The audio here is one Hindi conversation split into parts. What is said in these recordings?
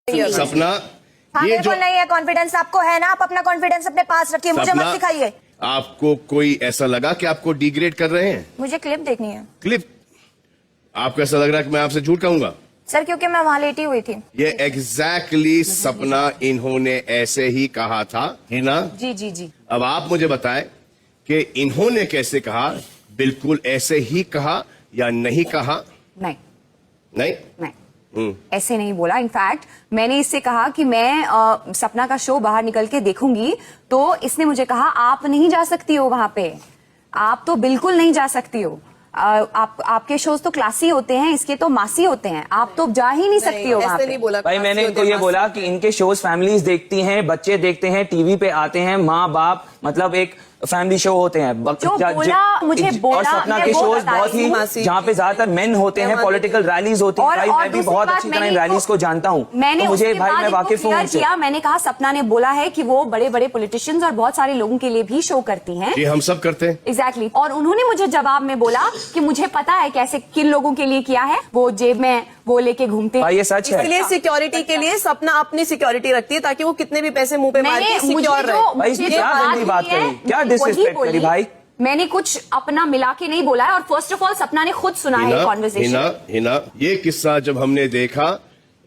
सपना, ये जो नहीं है कॉन्फिडेंस आपको है ना, आप अपना कॉन्फिडेंस अपने पास रखिए, मुझे मत सिखाइए। आपको कोई ऐसा लगा कि आपको डिग्रेड कर रहे हैं? मुझे क्लिप देखनी है। क्लिप? आपको ऐसा लग रहा है कि मैं आपसे झूठ कहूंगा? सर क्योंकि मैं वहां लेटी हुई थी। ये एग्जैक्टली सपना इन्होंने ऐसे ही कहा था, है ना? जी जी जी। अब आप मुझे बताएं कि इन्होंने कैसे कहा, बिल्कुल ऐसे ही कहा या नहीं कहा? नहीं नहीं, ऐसे नहीं बोला। इनफैक्ट मैंने इससे कहा कि मैं सपना का शो बाहर निकल के देखूंगी, तो इसने मुझे कहा आप नहीं जा सकती हो वहां पे, आप तो बिल्कुल नहीं जा सकती हो। आपके शोज तो क्लासी होते हैं, इसके तो मासी होते हैं, आप तो जा ही नहीं सकती हो वहां पे। नहीं बोला भाई, मैंने इनको ये बोला कि इनके शोज फैमिलीज देखती हैं, बच्चे देखते हैं, टीवी पे आते हैं, माँ बाप, मतलब एक फैमिली शो होते हैं। मुझे बोला, और सपना के शोज बहुत ही, जहाँ पे ज्यादातर मेन होते हैं, पॉलिटिकल रैलीज होती हैं। भाई मैं भी बहुत अच्छी तरह रैलीज को जानता हूँ, मैंने तो मुझे भाई मैं वाकिफ हूँ उनसे। मैंने कहा सपना ने बोला है कि वो बड़े बड़े पॉलिटिशियंस और बहुत सारे लोगों के लिए भी शो करती हैं। ये हम सब करते हैं। एग्जैक्टली। और उन्होंने मुझे जवाब में बोला कि मुझे पता है कैसे किन लोगों के लिए किया है, वो जेब में वो लेके घूमते हैं। ये सच है। इसलिए सिक्योरिटी के लिए सपना अपनी सिक्योरिटी रखती है, ताकि वो कितने भी पैसे मुंह पे मार के सिक्योर रहे। भाई क्या गंदी बात करी, क्या डिसरिस्पेक्ट करी भाई। मैंने कुछ अपना मिला के नहीं बोला है, और फर्स्ट ऑफ ऑल सपना ने खुद सुना है कॉन्वर्सेशन। हिना, ये किस्सा जब हमने देखा,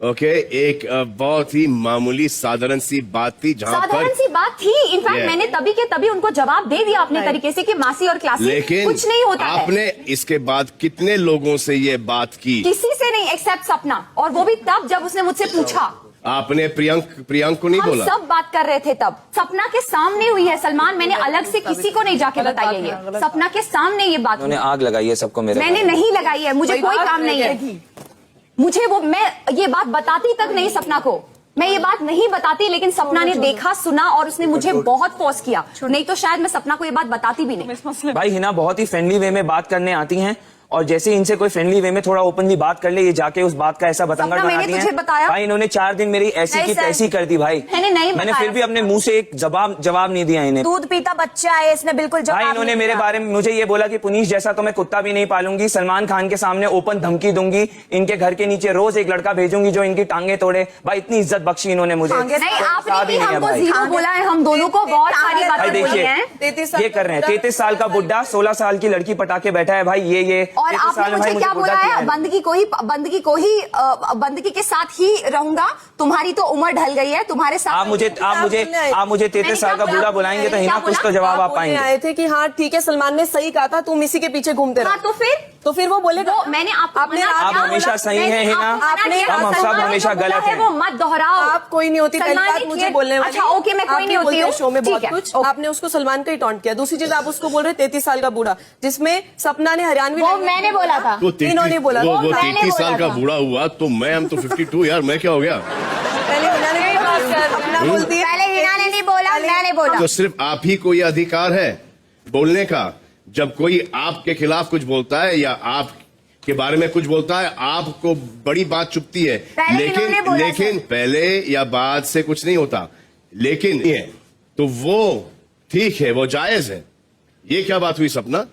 ओके, एक बहुत ही मामूली साधारण सी बात थी, जहाँ साधारण सी बात थी। इनफैक्ट मैंने तभी के तभी उनको जवाब दे दिया अपने तरीके से कि मासी और क्लासी लेकिन कुछ नहीं होता है। आपने इसके बाद कितने लोगों से ये बात की? किसी से नहीं एक्सेप्ट सपना, और वो भी तब जब उसने मुझसे पूछा। आपने प्रियंक को नहीं बोला? सब बात कर रहे थे तब, सपना के सामने हुई है सलमान, मैंने अलग से किसी को नहीं जाके बताई है ये, सपना के सामने ये बात। उन्होंने आग लगाई है सबको मेरे। मैंने नहीं लगाई है, मुझे कोई काम नहीं है। मुझे मैं ये बात बताती तक नहीं सपना को, मैं ये बात नहीं बताती, लेकिन सपना ने देखा सुना और उसने मुझे बहुत फोर्स किया, नहीं तो शायद मैं सपना को ये बात बताती भी नहीं। भाई हिना बहुत ही फ्रेंडली वे में बात करने आती हैं, और जैसे इनसे कोई फ्रेंडली वे में थोड़ा ओपनली बात कर ले, ये जाके उस बात का ऐसा बतंगड़ बनाती हैं। भाई इन्होंने 4 दिन मेरी ऐसी की तैसी कर दी भाई। मैंने फिर भी अपने मुंह से एक जवाब नहीं दिया इन्हें। दूध पीता बच्चा है, इसने बिल्कुल जवाब भाई इन्होंने मेरे बारे में मुझे ये बोला कि पुनीश जैसा तो मैं कुत्ता भी नहीं पालूंगी, सलमान खान के सामने ओपन धमकी दूंगी, इनके घर के नीचे रोज एक लड़का भेजूंगी जो इनकी टांगे तोड़े। भाई इतनी इज्जत बख्शी इन्होंने मुझे। नहीं, आपने भी हमको जीरो बोला है, हम दोनों को बहुत सारी बातें बोली हैं। ये कर रहे हैं 33 साल का बुड्ढा 16 साल की लड़की पटा के बैठा है भाई। ये और आपने मुझे क्या बोला है, बंदगी के साथ ही रहूंगा, तुम्हारी तो उम्र ढल गई है, तुम्हारे साथ। आप मुझे 33 साल का बूढ़ा बुलाएंगे तो हिना कुछ तो जवाब आप पाएंगे। आए थे कि हाँ ठीक है, सलमान ने सही कहा था, तुम इसी के पीछे घूमते रहो। तो फिर वो बोलेगा मैंने आपको आप हमेशा सही है हिना, हम सब हमेशा गलत हैं। वो मत दोहराओ, आप कोई नहीं होती, पहली बात मुझे बोलने वाली। अच्छा ओके, मैं कोई नहीं होती हूँ शो में बहुत कुछ। आपने उसको सलमान का ही टॉन्ट किया। दूसरी चीज, आप उसको बोल रहे 33 साल का बूढ़ा, जिसमें सपना ने हरियाणवी, वो मैंने बोला था, इन्होंने बोला। वो 33 साल का बूढ़ा हुआ तो मैं तो 52 यार, मैं क्या हो गया? पहले हिना ने अपना बोलती है, पहले हिना ने नहीं बोला, मैंने बोला। तो सिर्फ आप ही को ये अधिकार है बोलने का। जब कोई आपके खिलाफ कुछ बोलता है या आप के बारे में कुछ बोलता है, आपको बड़ी बात चुभती है, लेकिन पहले या बाद से कुछ नहीं होता। लेकिन ये तो वो ठीक है, वो जायज है। ये क्या बात हुई सपना?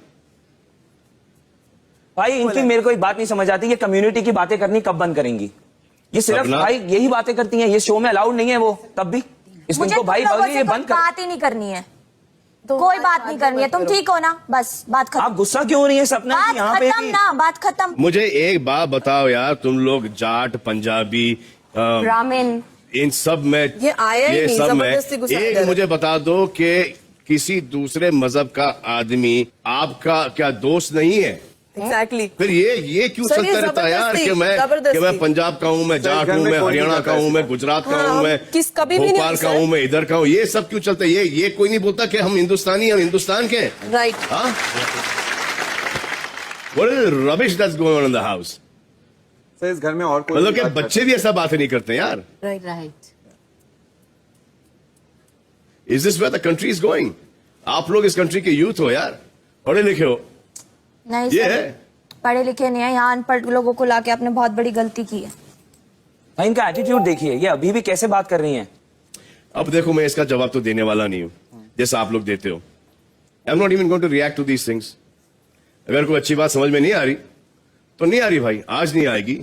भाई इनकी मेरे को एक बात नहीं समझ आती, ये कम्युनिटी की बातें करनी कब बंद करेंगी? ये सिर्फ भाई यही बातें करती हैं, ये शो में अलाउड नहीं है वो, तब भी इसको भाई ये बंद कर। बात ही नहीं करनी है, कोई बात नहीं करनी है, तुम ठीक हो ना, बस बात खत्म। आप गुस्सा क्यों हो रही है सपना? बात खत्म ना, बात खत्म। मुझे एक बात बताओ यार, तुम लोग जाट, पंजाबी, ब्राह्मण, इन सब में ये सब में एक मुझे बता दो कि किसी दूसरे मजहब का आदमी आपका क्या दोस्त नहीं है? एग्जैक्टली। फिर ये क्यों चलता रहता है यार कि मैं पंजाब का हूँ, मैं जाट हूँ, मैं हरियाणा का हूँ, मैं गुजरात का हूँ, मैं भोपाल का हूँ, मैं इधर का हूँ, ये सब क्यों चलता है? ये कोई नहीं बोलता कि हम हिंदुस्तानी हैं, हिंदुस्तान के। राइट। हाँ, What is the rubbish that's going on in the house? Sir इस घर में और कोई मतलब कि बच्चे भी ऐसा बातें नहीं करते यार। Right. Is this where the country is going? आप लोग इस कंट्री के यूथ हो यार, पढ़े लिखे हो। नहीं ये सर, है पढ़े लिखे नहीं है, यहाँ अनपढ़ लोगों को लाके आपने बहुत बड़ी गलती की है। भाई इनका एटीट्यूड देखिए, ये अभी भी कैसे बात कर रही हैं। अब देखो, मैं इसका जवाब तो देने वाला नहीं हूं जैसा आप लोग देते हो। I am not even going to react to these things. अगर कोई अच्छी बात समझ में नहीं आ रही तो नहीं आ रही भाई, आज नहीं आएगी,